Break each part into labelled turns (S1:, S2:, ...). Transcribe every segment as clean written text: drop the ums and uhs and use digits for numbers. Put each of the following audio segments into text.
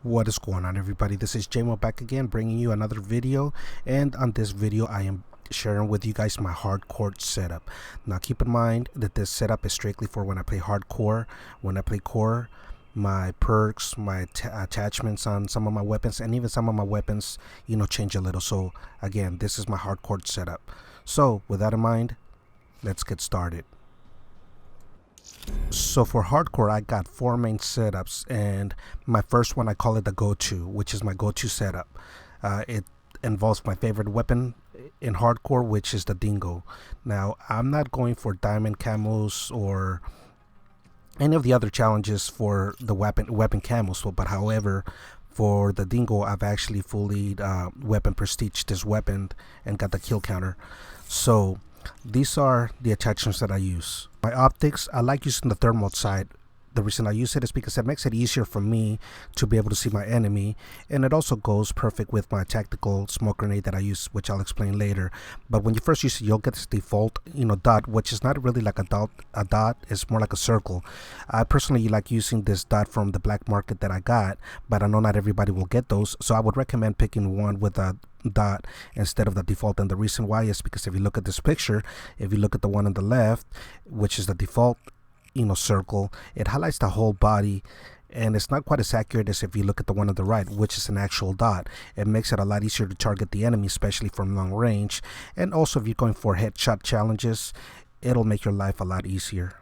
S1: What is going on, everybody? This is JMO back again, bringing you another video, and on this video I am sharing with you guys my hardcore setup. Now keep in mind that this setup is strictly for when I play hardcore. When I play core, my perks, my attachments on some of my weapons, and even some of my weapons, change a little. So again, this is my hardcore setup. So with that in mind, let's get started. So for hardcore, I got four main setups, and my first one I call it the go-to, which is my go-to setup. It involves my favorite weapon in hardcore, which is the dingo. Now I'm not going for diamond camos or any of the other challenges for the weapon camos, but however, for the dingo, I've actually fully weapon prestige this weapon and got the kill counter. So these are the attachments that I use. My optics, I like using the thermal side. The reason I use it is because it makes it easier for me to be able to see my enemy, and it also goes perfect with my tactical smoke grenade that I use, which I'll explain later. But when you first use it, you'll get this default dot, which is not really like a dot, it's more like a circle. I personally like using this dot from the black market that I got, but I know not everybody will get those, so I would recommend picking one with a dot instead of the default. And the reason why is because if you look at this picture, if you look at the one on the left, which is the default circle, it highlights the whole body, and it's not quite as accurate as if you look at the one on the right, which is an actual dot. It makes it a lot easier to target the enemy, especially from long range, and also if you're going for headshot challenges, it'll make your life a lot easier.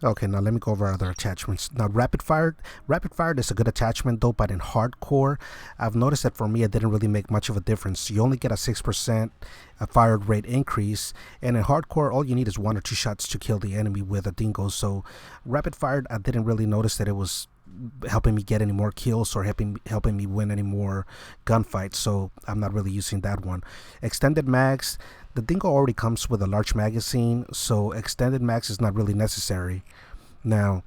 S1: Okay, now let me go over other attachments. Now rapid fire is a good attachment though, but in hardcore I've noticed that for me it didn't really make much of a difference. You only get a 6% fire rate increase, and in hardcore all you need is 1 or 2 shots to kill the enemy with a dingo. So rapid fire, I didn't really notice that it was helping me get any more kills or helping me win any more gunfights, so I'm not really using that one. Extended mags, the dingo already comes with a large magazine, so extended mags is not really necessary. Now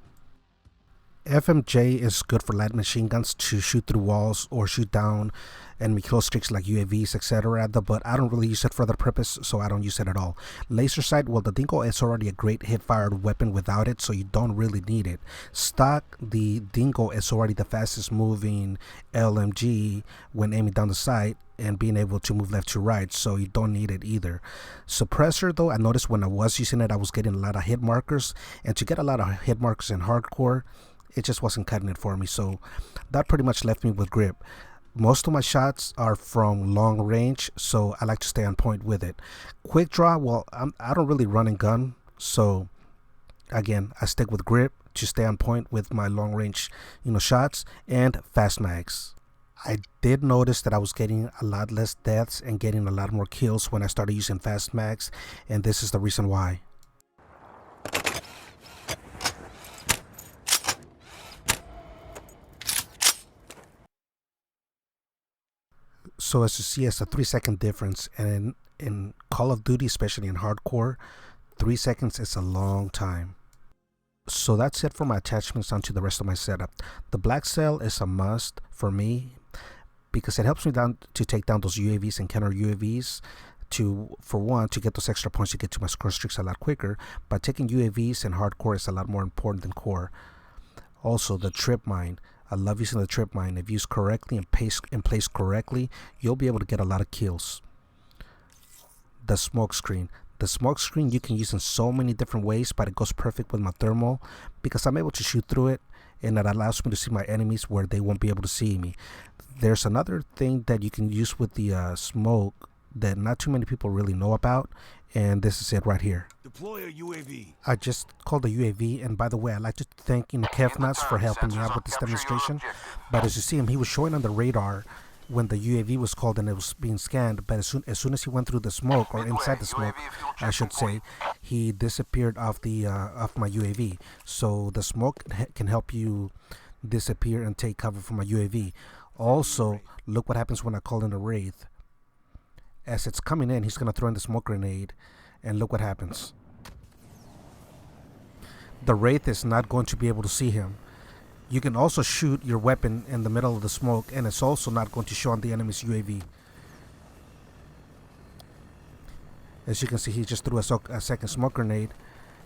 S1: FMJ is good for light machine guns to shoot through walls or shoot down enemy kill streaks like UAVs, etc. But I don't really use it for that purpose, so I don't use it at all. Laser sight, well, the dingo is already a great hip-fired weapon without it, so you don't really need it. Stock, the dingo is already the fastest moving LMG when aiming down the sight and being able to move left to right, so you don't need it either. Suppressor though, I noticed when I was using it I was getting a lot of hit markers, and to get a lot of hit markers in hardcore, it just wasn't cutting it for me, so that pretty much left me with grip. Most of my shots are from long range, so I like to stay on point with it. Quick draw, well, I don't really run and gun, so again I stick with grip to stay on point with my long range shots. And fast mags, I did notice that I was getting a lot less deaths and getting a lot more kills when I started using fast mags, and this is the reason why. So as you see, it's a 3-second difference, and in Call of Duty, especially in hardcore, 3 seconds is a long time. So that's it for my attachments onto the rest of my setup. The black cell is a must for me because it helps me to take down those UAVs and counter UAVs, for one, to get those extra points to get to my score streaks a lot quicker. But taking UAVs in hardcore is a lot more important than core. Also, the trip mine, I love using the trip mine. If used correctly and placed correctly, you'll be able to get a lot of kills. The smoke screen. The smoke screen you can use in so many different ways, but it goes perfect with my thermal because I'm able to shoot through it, and it allows me to see my enemies where they won't be able to see me. There's another thing that you can use with the smoke that not too many people really know about, and this is it right here.
S2: Deploy a UAV.
S1: I just called the UAV, and by the way, I'd like to thank keffnutz for helping me out with this demonstration. But as you see him, he was showing on the radar when the UAV was called and it was being scanned, but as soon as he went through the smoke, or inside the smoke I should say, he disappeared off my UAV. So the smoke can help you disappear and take cover from a UAV. Also, look what happens when I call in a wraith. As it's coming in, he's gonna throw in the smoke grenade, and look what happens. The wraith is not going to be able to see him. You can also shoot your weapon in the middle of the smoke, and it's also not going to show on the enemy's UAV. As you can see, he just threw a second smoke grenade,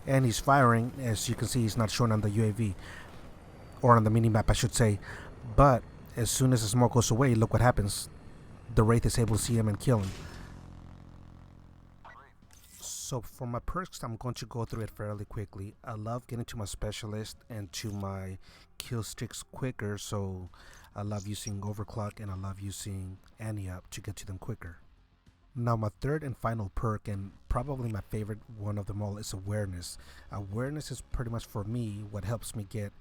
S1: and he's firing. As you can see, he's not showing on the UAV, or on the mini map I should say. But As soon as the smoke goes away, look what happens. The Wraith is able to see him and kill him. So for my perks, I'm going to go through it fairly quickly. I love getting to my specialist and to my kill streaks quicker, so I love using overclock and I love using anti-up to get to them quicker. Now my third and final perk, and probably my favorite one of them all, is awareness. Awareness is pretty much for me what helps me get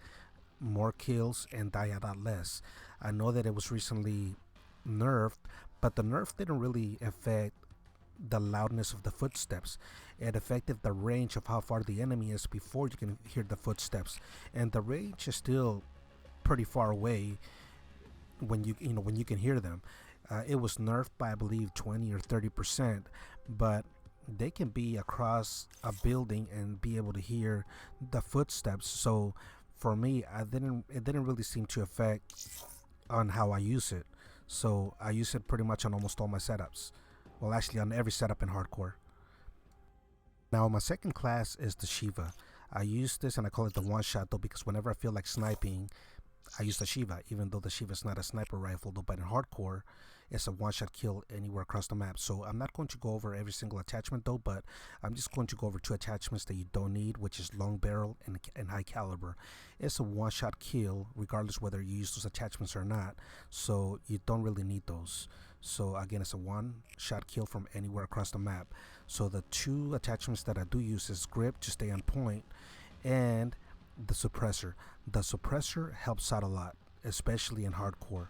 S1: more kills and die a lot less. I know that it was recently nerfed, but the nerf didn't really affect the loudness of the footsteps. It affected the range of how far the enemy is before you can hear the footsteps, and the range is still pretty far away when you can hear them. It was nerfed by I believe 20 or 30%, but they can be across a building and be able to hear the footsteps. So for me, it didn't really seem to affect on how I use it. So I use it pretty much on almost all my setups. Well, actually on every setup in hardcore. Now my second class is the Shiva. I use this and I call it the one shot though, because whenever I feel like sniping, I use the Shiva, even though the Shiva is not a sniper rifle though, but in hardcore it's a one-shot kill anywhere across the map. So I'm not going to go over every single attachment though, but I'm just going to go over two attachments that you don't need, which is long barrel and high caliber. It's a one-shot kill regardless whether you use those attachments or not, so you don't really need those. So again, it's a one-shot kill from anywhere across the map. So the two attachments that I do use is grip to stay on point, and the suppressor. The suppressor helps out a lot, especially in hardcore.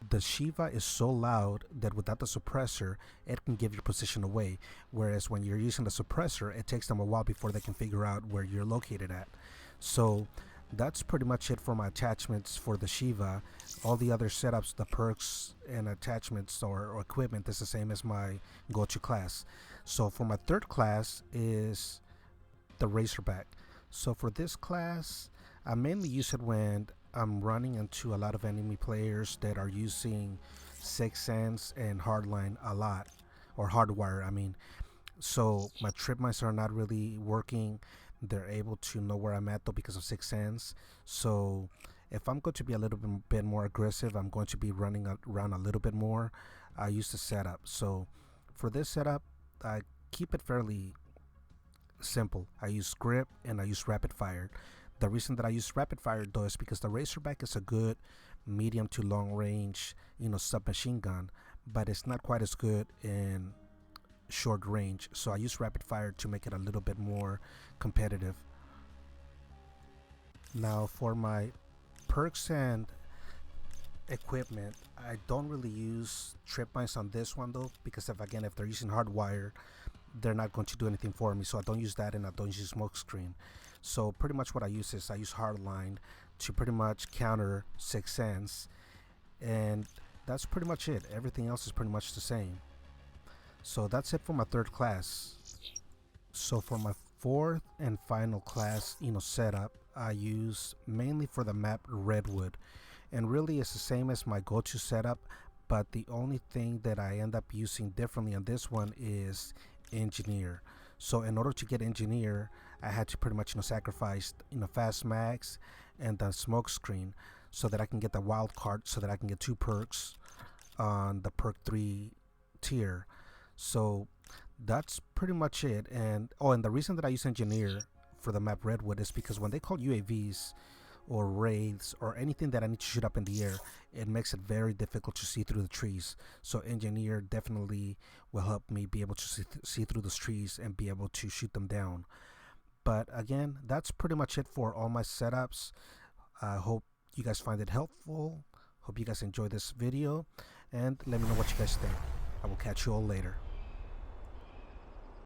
S1: The Shiva is so loud that without the suppressor, it can give your position away, whereas when you're using the suppressor, it takes them a while before they can figure out where you're located at. So that's pretty much it for my attachments for the Shiva. All the other setups, the perks and attachments or equipment is the same as my go-to class. So for my third class is the Racerback. So for this class, I mainly use it when I'm running into a lot of enemy players that are using 6th Sense and Hardline a lot, or Hardwire I mean. So my trip mines are not really working. They're able to know where I'm at though because of 6th Sense. So if I'm going to be a little bit more aggressive, I'm going to be running around a little bit more. I use the setup. So for this setup, I keep it fairly simple. I use grip and I use rapid fire. The reason that I use rapid fire though is because the Racerback is a good medium to long range, submachine gun, but it's not quite as good in short range. So I use rapid fire to make it a little bit more competitive. Now for my perks and equipment, I don't really use trip mines on this one though, because if they're using hardwire, they're not going to do anything for me. So I don't use that, and I don't use smoke screen. So pretty much what I use is I use hardline to pretty much counter 6th Sense, and that's pretty much it. Everything else is pretty much the same. So that's it for my third class. So for my fourth and final class, setup, I use mainly for the map Redwood, and really it's the same as my go-to setup, but the only thing that I end up using differently on this one is engineer. So in order to get engineer, I had to pretty much sacrifice fast mags and the smoke screen so that I can get the wild card, so that I can get 2 perks on the perk 3 tier. So that's pretty much it. And the reason that I use engineer for the map Redwood is because when they call UAVs or wraiths or anything that I need to shoot up in the air, it makes it very difficult to see through the trees. So engineer definitely will help me be able to see through those trees and be able to shoot them down. But again, that's pretty much it for all my setups. I hope you guys find it helpful. Hope you guys enjoy this video, and let me know what you guys think. I will catch you all later.